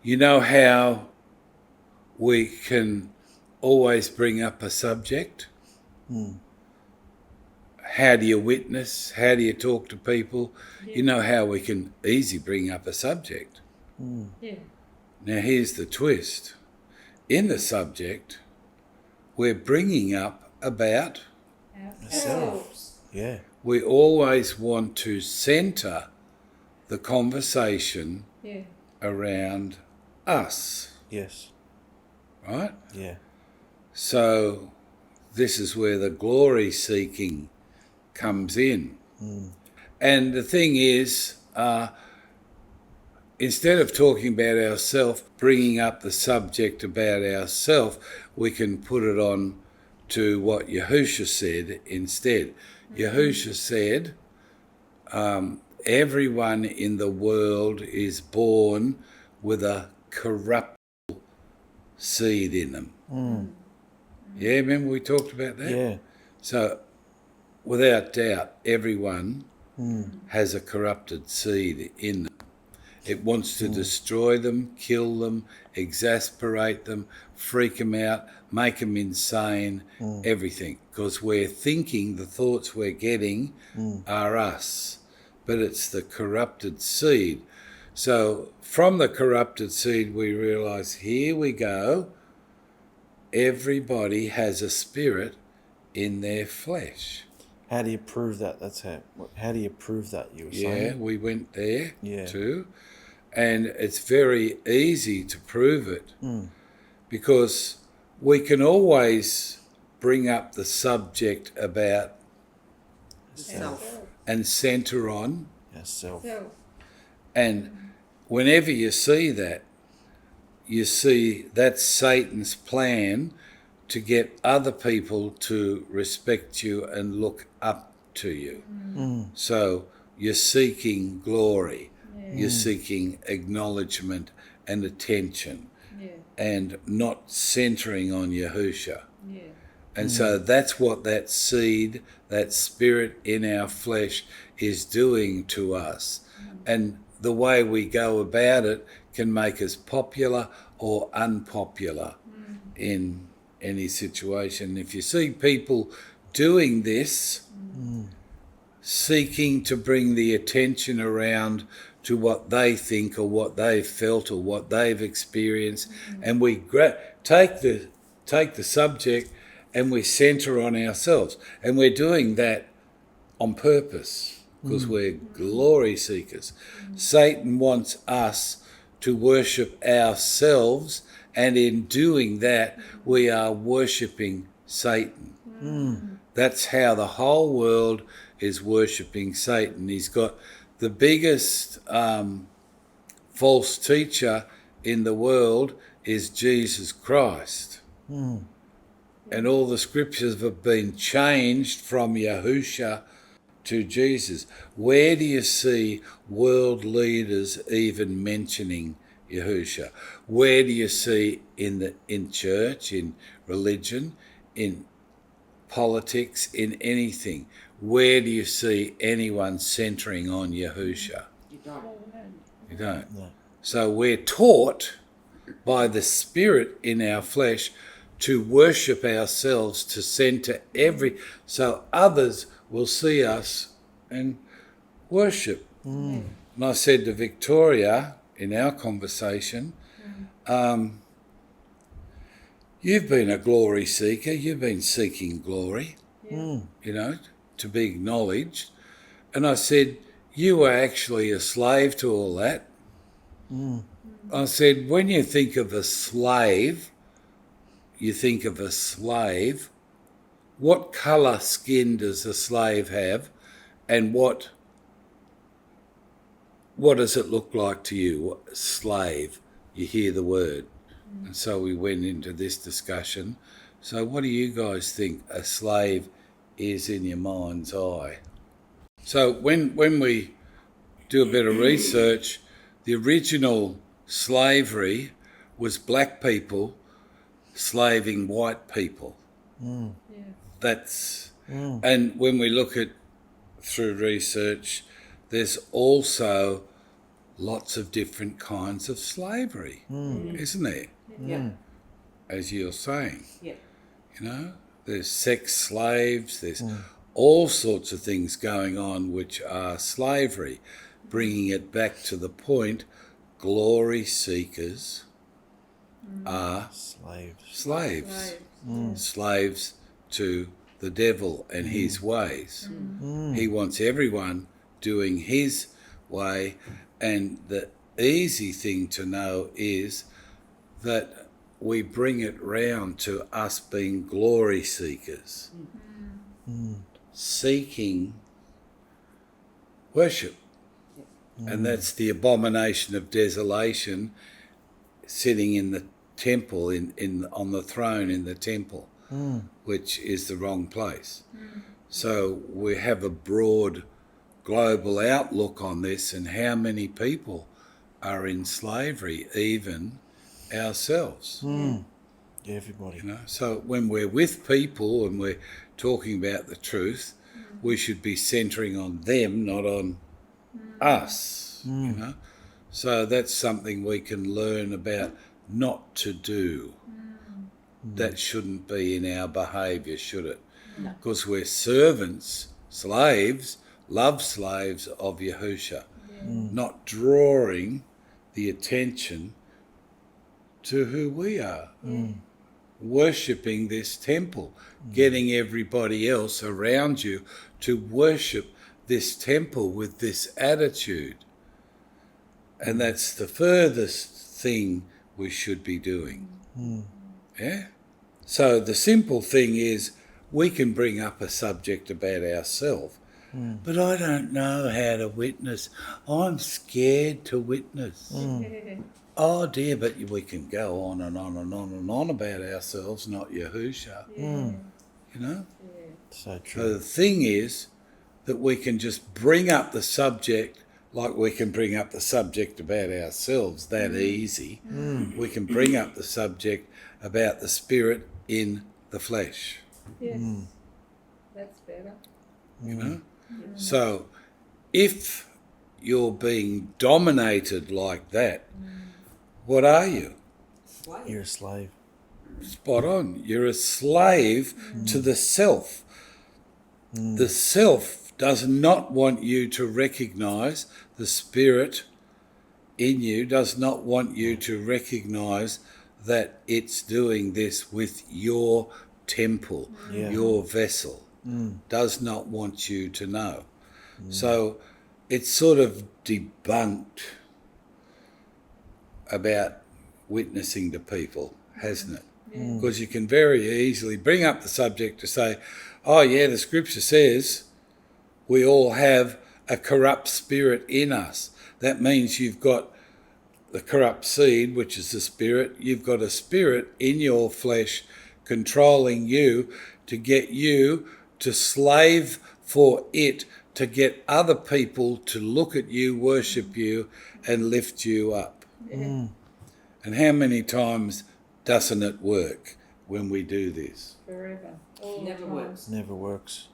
You know how we can always bring up a subject? How do you witness? How do you talk to people? Yeah. You know how we can easily bring up a subject. Yeah. Now here's the twist. In the subject, we're bringing up about Ourselves. Yeah. we always want to centre the conversation Yeah. around us, Yes. right? Yeah. So this is where the glory seeking comes in. And the thing is, instead of talking about ourselves, bringing up the subject about ourselves, we can put it on to what Yahusha said instead. Yahusha said, everyone in the world is born with a corruptible seed in them. Yeah, remember we talked about that? Yeah. So, without doubt, everyone has a corrupted seed in them. It wants to destroy them, kill them, exasperate them, freak them out, make them insane, everything. Because we're thinking the thoughts we're getting are us, but it's the corrupted seed. So from the corrupted seed, we realise, here we go, everybody has a spirit in their flesh. How do you prove that? How do you prove that, you were saying? Yeah, we went there Yeah. too. And it's very easy to prove it because we can always bring up the subject about Self. and centre on. Yourself. Self. And whenever you see that, you see that's Satan's plan to get other people to respect you and look up to you. So you're seeking glory. You're seeking acknowledgement and attention and not centering on Yahusha. Yeah. And so that's what that seed, that spirit in our flesh is doing to us. And the way we go about it can make us popular or unpopular in any situation. If you see people doing this, seeking to bring the attention around to what they think or what they've felt or what they've experienced, and we take the subject and we centre on ourselves, and we're doing that on purpose because we're glory seekers. Satan wants us to worship ourselves, and in doing that we are worshipping Satan. That's how the whole world is worshipping Satan. He's got the biggest false teacher in the world is Jesus Christ. And all the scriptures have been changed from Yahusha to Jesus. Where do you see world leaders even mentioning Yahusha? Where do you see in church, in religion, in politics, in anything? Where do you see anyone centering on Yahusha? You don't. You don't. No. So we're taught by the spirit in our flesh to worship ourselves, to centre so others will see us and worship. And I said to Victoria in our conversation, you've been a glory seeker, you've been seeking glory, you know, to be acknowledged. And I said, you were actually a slave to all that. I said, when you think of a slave, what colour skin does a slave have, and what does it look like to you? Slave, you hear the word. And so we went into this discussion. So what do you guys think a slave is in your mind's eye? So when we do a bit of research, the original slavery was black people slaving white people. That's and when we look at through research, there's also lots of different kinds of slavery, isn't there? Yeah. As you're saying, Yeah. you know, there's sex slaves, there's all sorts of things going on which are slavery. Bringing it back to the point, glory seekers are slaves. Slaves to the devil and his ways. He wants everyone doing his way, and the easy thing to know is that we bring it round to us being glory seekers, seeking worship. And that's the abomination of desolation sitting in the temple, on the throne in the temple, which is the wrong place. So we have a broad global outlook on this, and how many people are in slavery, even ourselves. Everybody. You know? So when we're with people and we're talking about the truth, we should be centering on them, not on us. You know? So that's something we can learn about not to do. That shouldn't be in our behaviour, should it? No. Because we're servants, slaves, love slaves of Yahusha, not drawing the attention to who we are, worshipping this temple, getting everybody else around you to worship this temple with this attitude. And that's the furthest thing we should be doing. Yeah? So the simple thing is, we can bring up a subject about ourselves, but I don't know how to witness. I'm scared to witness. Oh dear, but we can go on and on and on and on about ourselves, not Yahusha. You know? So So true. the thing is that we can just bring up the subject like we can bring up the subject about ourselves, that easy. We can bring up the subject about the spirit in the flesh, Yes. That's better. you know? So if you're being dominated like that, what are you? Slave. You're a slave. Spot on. You're a slave to the self. The self does not want you to recognise the spirit in you, does not want you to recognise that it's doing this with your temple, your vessel. Does not want you to know. So it's sort of debunked about witnessing to people, hasn't it? Because you can very easily bring up the subject to say, oh yeah, the scripture says we all have a corrupt spirit in us. That means you've got the corrupt seed, which is the spirit. You've got a spirit in your flesh controlling you to get you to slave for it, to get other people to look at you, worship you, and lift you up. And how many times doesn't it work when we do this? Forever. All Never the time. works. Never works.